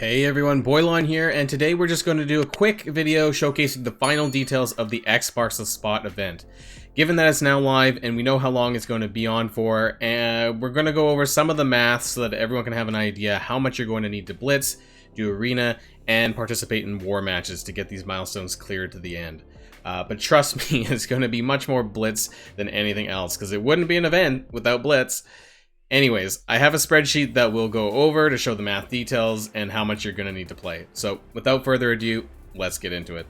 Hey everyone, Boylon here, and today we're just going to do a quick video showcasing the final details of the X Marks the Spot event. Given that it's now live and we know how long it's going to be on for, we're going to go over some of the math so that everyone can have an idea how much you're going to need to blitz, do arena, and participate in war matches to get these milestones cleared to the end. But trust me, it's going to be much more blitz than anything else, because it wouldn't be an event without blitz. Anyways, I have a spreadsheet that we'll go over to show the math details and how much you're going to need to play. So without further ado, let's get into it.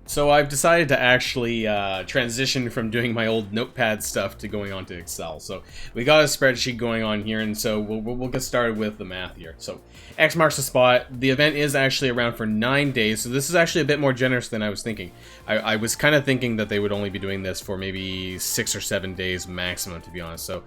So I've decided to actually transition from doing my old notepad stuff to going on to Excel. So we got a spreadsheet going on here, and so we'll get started with the math here. So X marks the spot. The event is actually around for 9 days, so this is actually a bit more generous than I was thinking. I was kind of thinking that they would only be doing this for maybe 6 or 7 days maximum, to be honest. So,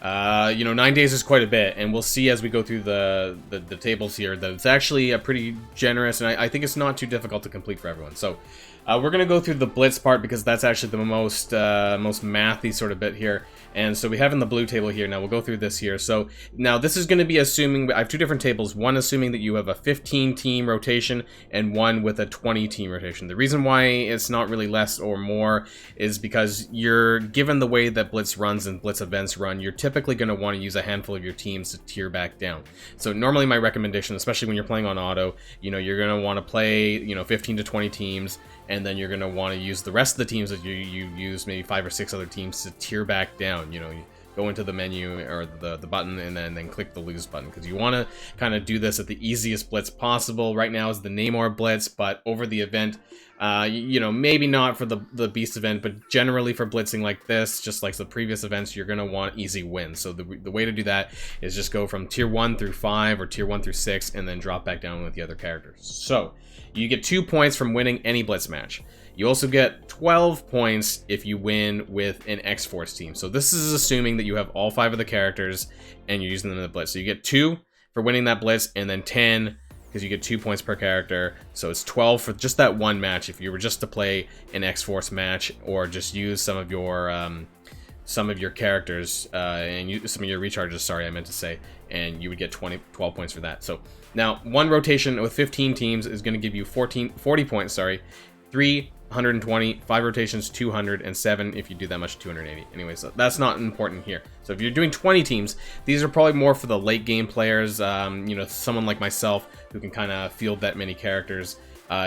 9 days is quite a bit, and we'll see as we go through the tables here that it's actually a pretty generous, and I think it's not too difficult to complete for everyone. So we're going to go through the blitz part because that's actually the most mathy sort of bit here. And so we have in the blue table here. Now we'll go through this here. So now this is going to be assuming, I have two different tables. One assuming that you have a 15 team rotation and one with a 20 team rotation. The reason why it's not really less or more is because you're given the way that blitz runs and blitz events run, you're typically going to want to use a handful of your teams to tier back down. So normally my recommendation, especially when you're playing on auto, you're going to want to play 15 to 20 teams, and then you're going to want to use the rest of the teams that you use, maybe 5 or 6 other teams, to tier back down. You go into the menu or the button and then click the lose button, because you want to kind of do this at the easiest blitz possible. Right now is the Namor blitz, but over the event, maybe not for the beast event, but generally for blitzing like this, just like the previous events, you're going to want easy wins. So the way to do that is just go from tier 1 through 5 or tier 1 through 6 and then drop back down with the other characters. So you get 2 points from winning any blitz match. You also get 12 points if you win with an X-Force team. So this is assuming that you have all 5 of the characters and you're using them in the blitz. So you get 2 for winning that blitz, and then 10 because you get 2 points per character. So it's 12 for just that one match if you were just to play an X-Force match or just use some of your characters and some of your recharges, sorry, I meant to say, and you would get 12 points for that. So now one rotation with 15 teams is going to give you 40 points, 3 120, 5 rotations 200, and 7 if you do that much 280. Anyways, so that's not important here. So if you're doing 20 teams, these are probably more for the late game players, someone like myself who can kind of field that many characters.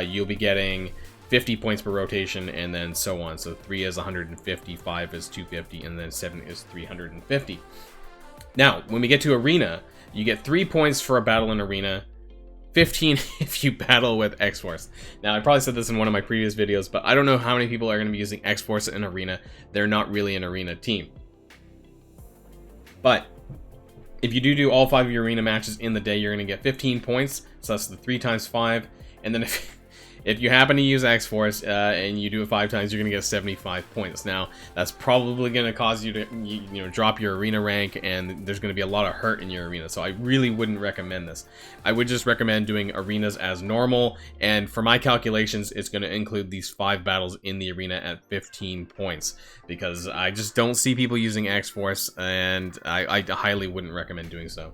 You'll be getting 50 points per rotation, and then so on. So 3 is 150, 5 is 250, and then 7 is 350. Now, when we get to arena, you get 3 points for a battle in arena, 15 if you battle with X-Force. Now, I probably said this in one of my previous videos, but I don't know how many people are going to be using X-Force in arena. They're not really an arena team. But if you do all 5 of your arena matches in the day, you're going to get 15 points. So that's the 3 times 5. And then if you happen to use X-Force and you do it 5 times, you're going to get 75 points. Now, that's probably going to cause you to drop your arena rank, and there's going to be a lot of hurt in your arena. So I really wouldn't recommend this. I would just recommend doing arenas as normal, and for my calculations, it's going to include these 5 battles in the arena at 15 points, because I just don't see people using X-Force, and I highly wouldn't recommend doing so.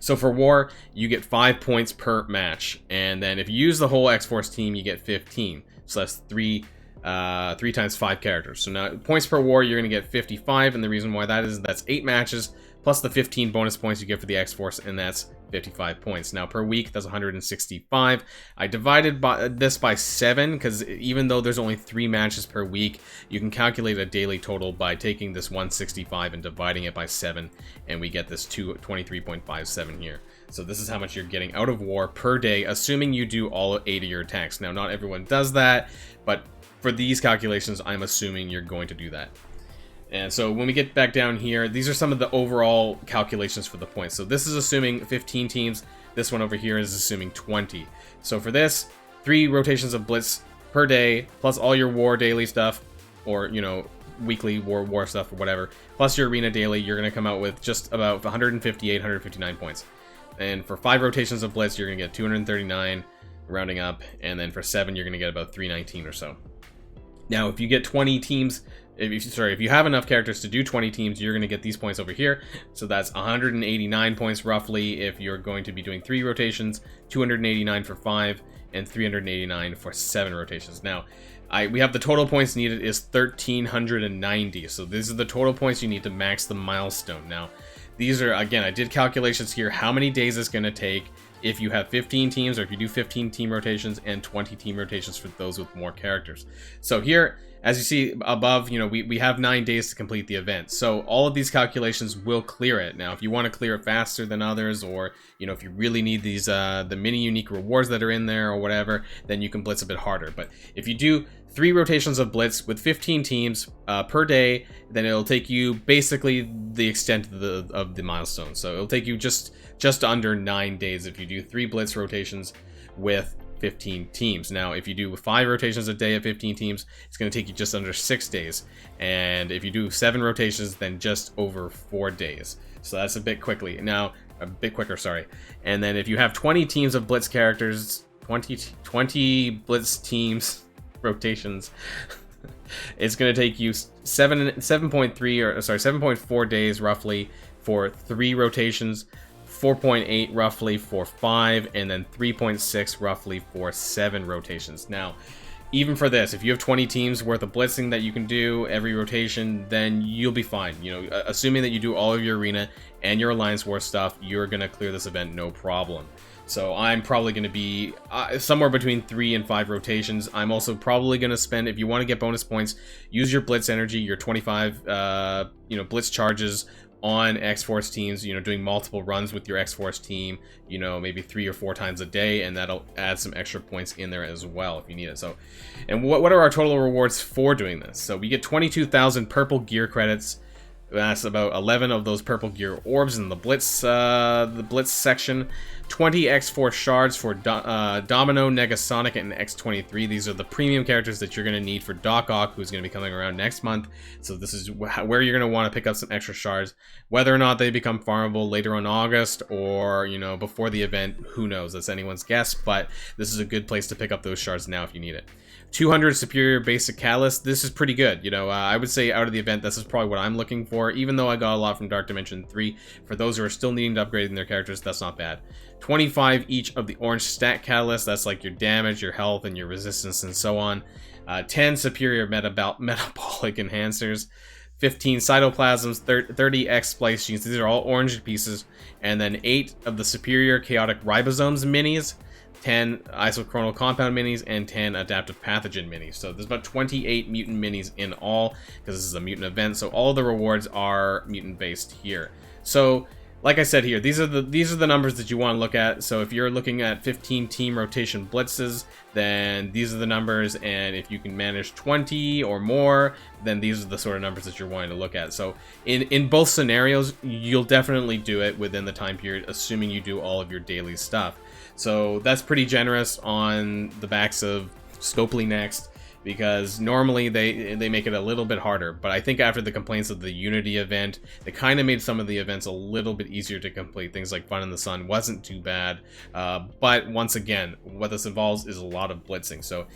So for war, you get 5 points per match, and then if you use the whole X-Force team, you get 15. So that's 3 times 5 characters. So now points per war, you're going to get 55, and the reason why that is that's 8 matches plus the 15 bonus points you get for the X-Force, and that's 55 points. Now per week, that's 165. I divided this by 7 because even though there's only 3 matches per week, you can calculate a daily total by taking this 165 and dividing it by 7, and we get this 23.57 here. So this is how much you're getting out of war per day, assuming you do all 8 of your attacks. Now, not everyone does that, but for these calculations, I'm assuming you're going to do that. And so when we get back down here, these are some of the overall calculations for the points. So this is assuming 15 teams. This one over here is assuming 20. So for this, 3 rotations of blitz per day, plus all your war daily stuff, or, weekly war stuff or whatever, plus your arena daily, you're going to come out with just about 158, 159 points. And for 5 rotations of blitz, you're going to get 239, rounding up. And then for 7, you're going to get about 319 or so. Now, if you get 20 teams if you have enough characters to do 20 teams, you're going to get these points over here. So that's 189 points roughly if you're going to be doing 3 rotations, 289 for 5, and 389 for 7 rotations. Now, we have the total points needed is 1,390. So these are the total points you need to max the milestone. Now, these are, again, I did calculations here, how many days it's going to take if you have 15 teams, or if you do 15 team rotations and 20 team rotations for those with more characters. So here, as you see above, you know, we have 9 days to complete the event. So all of these calculations will clear it. Now, if you want to clear it faster than others, or, you know, if you really need these, the mini unique rewards that are in there or whatever, then you can blitz a bit harder. But if you do 3 rotations of blitz with 15 teams per day, then it'll take you basically the extent of the milestone. So it'll take you just under 9 days if you do 3 blitz rotations with 15 teams. Now, if you do 5 rotations a day of 15 teams, it's going to take you just under 6 days. And if you do 7 rotations, then just over 4 days. So that's a bit quicker, sorry. And then if you have 20 teams of blitz characters, 20 blitz teams rotations, it's going to take you 7.4 days roughly for 3 rotations, 4.8 roughly for 5, and then 3.6 roughly for 7 rotations. Now, even for this, if you have 20 teams worth of blitzing that you can do every rotation, then you'll be fine. You know, assuming that you do all of your arena and your Alliance War stuff, you're going to clear this event no problem. So I'm probably going to be somewhere between 3 and 5 rotations. I'm also probably going to spend, if you want to get bonus points, use your blitz energy, your 25 blitz charges on X-Force teams, you know, doing multiple runs with your X-Force team, you know, maybe 3 or 4 times a day, and that'll add some extra points in there as well if you need it. So, and what are our total rewards for doing this? So we get 22,000 purple gear credits. That's about 11 of those purple gear orbs in the blitz section. 20 X-Force shards for Domino, Negasonic, and X-23. These are the premium characters that you're going to need for Doc Ock, who's going to be coming around next month. So this is where you're going to want to pick up some extra shards. Whether or not they become farmable later in August or, you know, before the event, who knows? That's anyone's guess, but this is a good place to pick up those shards now if you need it. 200 Superior Basic Catalyst. This is pretty good. You know, I would say out of the event, this is probably what I'm looking for, even though I got a lot from Dark Dimension 3. For those who are still needing to upgrade their characters, that's not bad. 25 each of the Orange Stat Catalyst. That's like your damage, your health, and your resistance, and so on. 10 Superior Metabolic Enhancers. 15 Cytoplasms, 30 X-Splice Genes. These are all orange pieces. And then 8 of the Superior Chaotic Ribosomes Minis. 10 isochronal compound minis, and 10 adaptive pathogen minis. So there's about 28 mutant minis in all, because this is a mutant event, so all the rewards are mutant based here. So like I said here, these are the numbers that you want to look at. So if you're looking at 15 team rotation blitzes, then these are the numbers, and if you can manage 20 or more, then these are the sort of numbers that you're wanting to look at. So in both scenarios, you'll definitely do it within the time period, assuming you do all of your daily stuff. So that's pretty generous on the backs of Scopely Next, because normally they make it a little bit harder. But I think after the complaints of the Unity event, they kind of made some of the events a little bit easier to complete. Things like Fun in the Sun wasn't too bad. But once again, what this involves is a lot of blitzing. So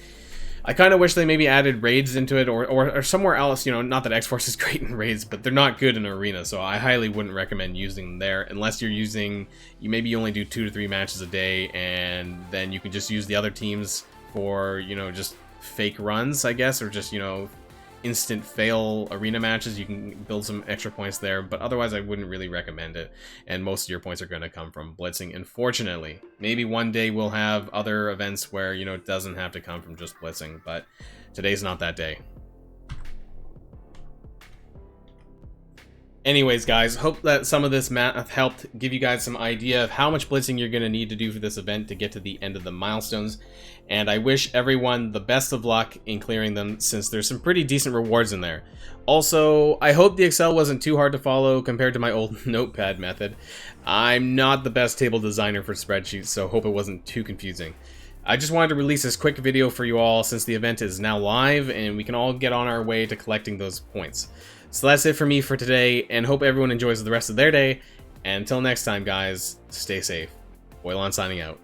I kind of wish they maybe added raids into it, or somewhere else. You know, not that X-Force is great in raids, but they're not good in arena, so I highly wouldn't recommend using them there, unless you're using, you only do 2 to 3 matches a day, and then you can just use the other teams for, you know, just fake runs, I guess, or just, you know, instant fail arena matches. You can build some extra points there, but otherwise I wouldn't really recommend it, and most of your points are going to come from blitzing, unfortunately. Maybe one day we'll have other events where, you know, it doesn't have to come from just blitzing, but today's not that day. Anyways, guys, hope that some of this math helped give you guys some idea of how much blitzing you're going to need to do for this event to get to the end of the milestones. And I wish everyone the best of luck in clearing them, since there's some pretty decent rewards in there. Also, I hope the Excel wasn't too hard to follow compared to my old notepad method. I'm not the best table designer for spreadsheets, so hope it wasn't too confusing. I just wanted to release this quick video for you all since the event is now live and we can all get on our way to collecting those points. So that's it for me for today, and hope everyone enjoys the rest of their day. And until next time, guys, stay safe. Boylon signing out.